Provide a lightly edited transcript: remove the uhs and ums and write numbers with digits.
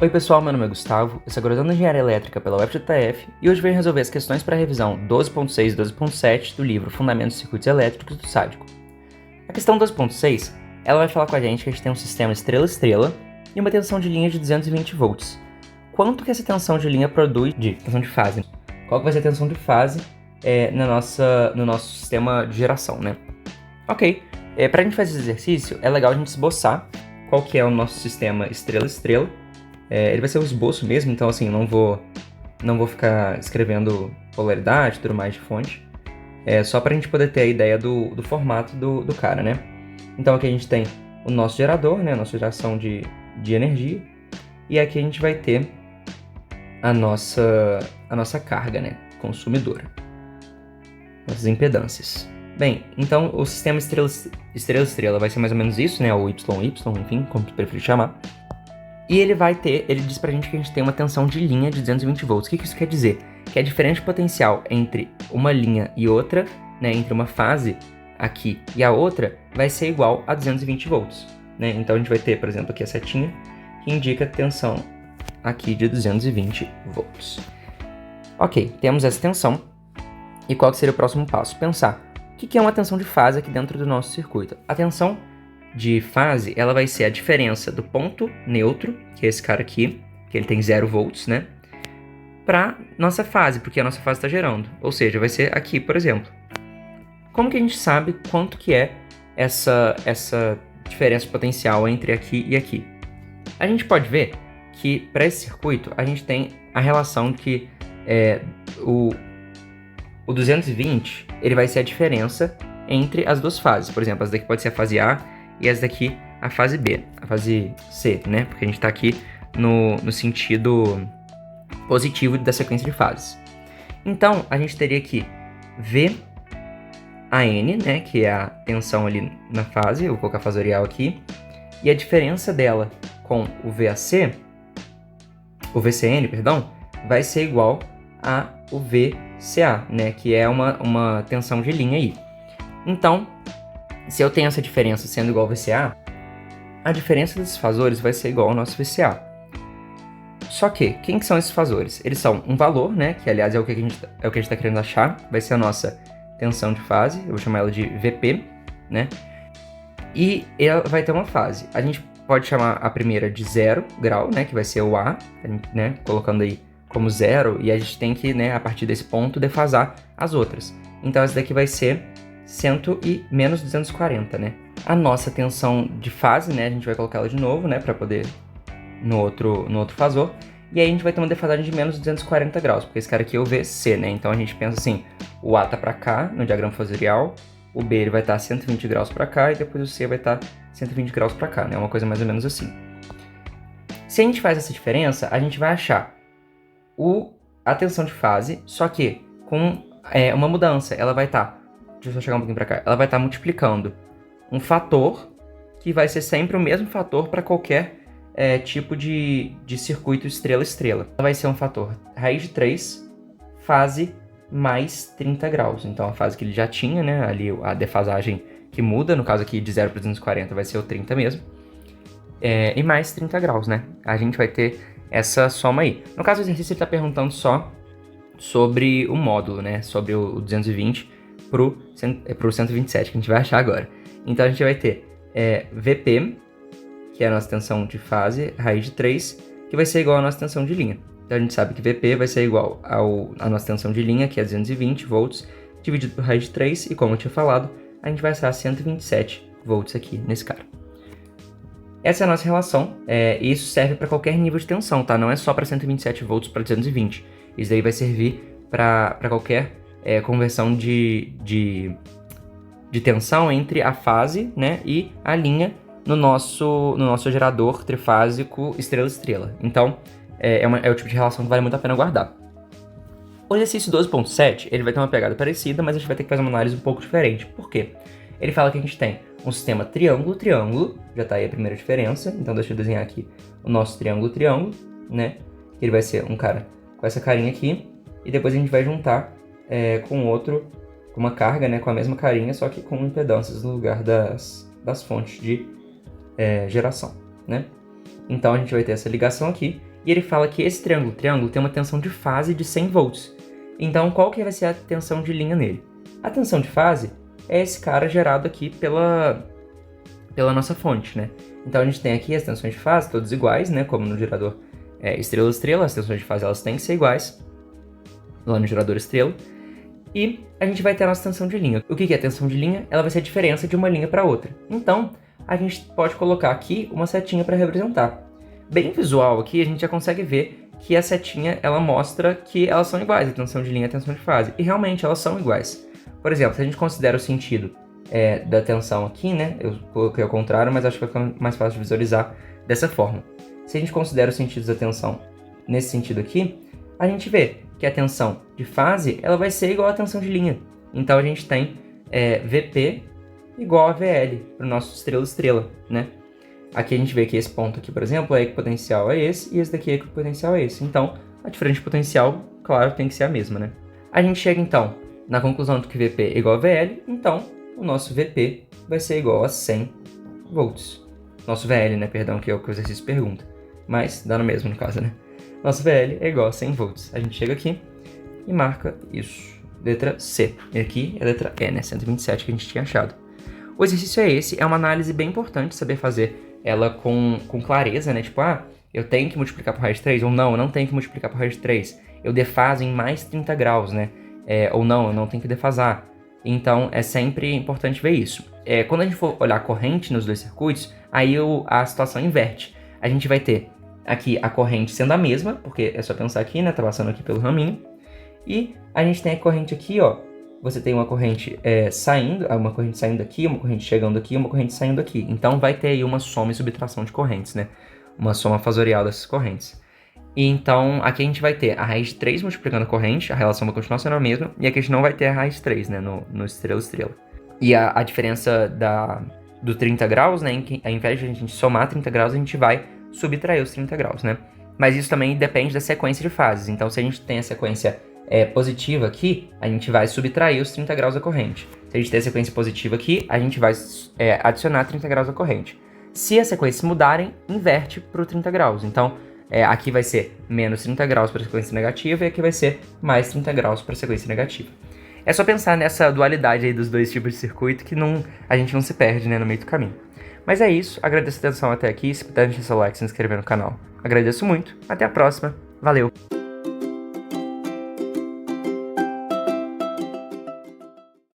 Oi pessoal, meu nome é Gustavo, eu sou graduando em Engenharia Elétrica pela UFJF e hoje venho resolver as questões para a revisão 12.6 e 12.7 do livro Fundamentos de Circuitos Elétricos do Sádico. A questão 12.6, ela vai falar com a gente que a gente tem um sistema estrela-estrela e uma tensão de linha de 220 volts. Quanto que essa tensão de linha produz de tensão de fase? Qual que vai ser a tensão de fase no nosso sistema de geração, né? Ok, para a gente fazer esse exercício, é legal a gente esboçar qual que é o nosso sistema estrela-estrela. Ele vai ser um esboço mesmo, então assim, não vou ficar escrevendo polaridade e tudo mais de fonte. Só pra gente poder ter a ideia do formato do cara, né? Então aqui a gente tem o nosso gerador, né? A nossa geração de energia. E aqui a gente vai ter a nossa carga, né? Consumidora. Nossas impedâncias. Bem, então o sistema estrela-estrela vai ser mais ou menos isso, né? Ou YY, enfim, como tu preferir chamar. E ele diz pra gente que a gente tem uma tensão de linha de 220 volts. O que isso quer dizer? Que a diferença de potencial entre uma linha e outra, né, entre uma fase aqui e a outra, vai ser igual a 220 volts. Né? Então a gente vai ter, por exemplo, aqui a setinha, que indica a tensão aqui de 220 volts. Ok, temos essa tensão. E qual que seria o próximo passo? Pensar, o que é uma tensão de fase aqui dentro do nosso circuito? A tensão de fase, ela vai ser a diferença do ponto neutro, que é esse cara aqui, que ele tem 0 volts, né? Para nossa fase, porque a nossa fase está gerando. Ou seja, vai ser aqui, por exemplo. Como que a gente sabe quanto que é essa diferença potencial entre aqui e aqui? A gente pode ver que para esse circuito, a gente tem a relação que o 220, ele vai ser a diferença entre as duas fases. Por exemplo, essa daqui pode ser a fase A, e essa daqui a fase B, a fase C, né? Porque a gente está aqui no sentido positivo da sequência de fases. Então, a gente teria aqui VAN, né? Que é a tensão ali na fase, vou colocar fasorial aqui. E a diferença dela com o VAC, o VCN, perdão, vai ser igual a o VCA, né? Que é uma tensão de linha aí. Então, se eu tenho essa diferença sendo igual ao VCA, a diferença desses fasores vai ser igual ao nosso VCA. Só que, quem que são esses fasores? Eles são um valor, né, que aliás é o que a gente está querendo achar, vai ser a nossa tensão de fase, eu vou chamar ela de VP, né, e ela vai ter uma fase. A gente pode chamar a primeira de 0 grau, né, que vai ser o A, né, colocando aí como 0, e a gente tem que, né, a partir desse ponto, defasar as outras. Então essa daqui vai ser menos 240, né? A nossa tensão de fase, né? A gente vai colocar ela de novo, né? Para poder no outro fasor. E aí a gente vai ter uma defasagem de menos 240 graus, porque esse cara aqui é o VC, né? Então a gente pensa assim, o A tá para cá, no diagrama fasorial, o B ele vai estar 120 graus para cá, e depois o C vai estar 120 graus para cá, né? Uma coisa mais ou menos assim. Se a gente faz essa diferença, a gente vai achar a tensão de fase, só que com uma mudança. Ela vai estar... Deixa eu só chegar um pouquinho para cá. Ela vai estar multiplicando um fator que vai ser sempre o mesmo fator para qualquer tipo de circuito estrela-estrela. Ela vai ser um fator raiz de 3, fase mais 30 graus. Então a fase que ele já tinha, né? Ali a defasagem que muda, no caso aqui de 0 para 240 vai ser o 30 mesmo. E mais 30 graus, né? A gente vai ter essa soma aí. No caso do exercício ele está perguntando só sobre o módulo, né? Sobre o 220 pro 127, que a gente vai achar agora. Então a gente vai ter VP, que é a nossa tensão de fase, raiz de 3, que vai ser igual à nossa tensão de linha. Então a gente sabe que VP vai ser igual à nossa tensão de linha, que é 220 volts, dividido por raiz de 3, e como eu tinha falado, a gente vai achar 127 volts aqui nesse cara. Essa é a nossa relação, e isso serve para qualquer nível de tensão, tá? Não é só para 127 volts para 220. Isso daí vai servir para qualquer conversão de tensão entre a fase, né, e a linha no nosso gerador trifásico estrela-estrela. Então, é o tipo de relação que vale muito a pena guardar. O exercício 12.7, ele vai ter uma pegada parecida, mas a gente vai ter que fazer uma análise um pouco diferente. Por quê? Ele fala que a gente tem um sistema triângulo, já tá aí a primeira diferença, então deixa eu desenhar aqui o nosso triângulo, né, ele vai ser um cara com essa carinha aqui, e depois a gente vai juntar com outro, com uma carga, né, com a mesma carinha, só que com impedâncias no lugar das fontes de geração, né? Então a gente vai ter essa ligação aqui, E ele fala que esse triângulo tem uma tensão de fase de 100 volts. Então, qual que vai ser a tensão de linha nele? A tensão de fase é esse cara gerado aqui pela nossa fonte, né? Então, a gente tem aqui as tensões de fase, todas iguais, né? Como no gerador estrela-estrela, as tensões de fase elas têm que ser iguais, lá no gerador estrela. E a gente vai ter a nossa tensão de linha. O que é a tensão de linha? Ela vai ser a diferença de uma linha para outra. Então, a gente pode colocar aqui uma setinha para representar. Bem visual aqui, a gente já consegue ver que a setinha ela mostra que elas são iguais, a tensão de linha e a tensão de fase. E realmente elas são iguais. Por exemplo, se a gente considera o sentido da tensão aqui, né? Eu coloquei ao contrário, mas acho que vai ficar mais fácil de visualizar dessa forma. Se a gente considera os sentidos da tensão nesse sentido aqui, a gente vê que a tensão de fase ela vai ser igual à tensão de linha. Então a gente tem Vp igual a Vl para o nosso estrela-estrela, né? Aqui a gente vê que esse ponto aqui, por exemplo, é equipotencial a esse e esse daqui é equipotencial a esse. Então a diferença de potencial, claro, tem que ser a mesma, né? A gente chega então na conclusão de que Vp é igual a Vl, então o nosso Vp vai ser igual a 100 volts. Nosso Vl, né? Perdão, que é o que o exercício pergunta. Mas dá no mesmo no caso, né? Nosso Vl é igual a 100 volts. A gente chega aqui e marca isso. Letra C. E aqui é a letra E, né? 127 que a gente tinha achado. O exercício é esse. É uma análise bem importante saber fazer ela com clareza, né? Tipo, eu tenho que multiplicar por raiz de 3? Ou não, eu não tenho que multiplicar por raiz de 3. Eu defaso em mais 30 graus, né? Ou não, eu não tenho que defasar. Então, é sempre importante ver isso. Quando a gente for olhar a corrente nos dois circuitos, aí a situação inverte. A gente vai ter aqui a corrente sendo a mesma, porque é só pensar aqui, né? Tá passando aqui pelo raminho. E a gente tem a corrente aqui, ó. Você tem uma corrente saindo aqui, uma corrente chegando aqui, uma corrente saindo aqui. Então vai ter aí uma soma e subtração de correntes, né? Uma soma fasorial dessas correntes. E então aqui a gente vai ter a raiz de 3 multiplicando a corrente, a relação vai continuar sendo a mesma. E aqui a gente não vai ter a raiz de 3, né? No estrela-estrela. E a diferença do 30 graus, né? Ao invés de a gente somar 30 graus, a gente vai subtrair os 30 graus, né? Mas isso também depende da sequência de fases. Então, se a gente tem a sequência positiva aqui, a gente vai subtrair os 30 graus da corrente. Se a gente tem a sequência positiva aqui, a gente vai adicionar 30 graus da corrente. Se as sequências mudarem, inverte para o 30 graus. Então, aqui vai ser menos 30 graus para a sequência negativa e aqui vai ser mais 30 graus para a sequência negativa. É só pensar nessa dualidade aí dos dois tipos de circuito que a gente não se perde, né, no meio do caminho. Mas é isso, agradeço a atenção até aqui, se puder deixar seu like e se inscrever no canal. Agradeço muito, até a próxima, valeu!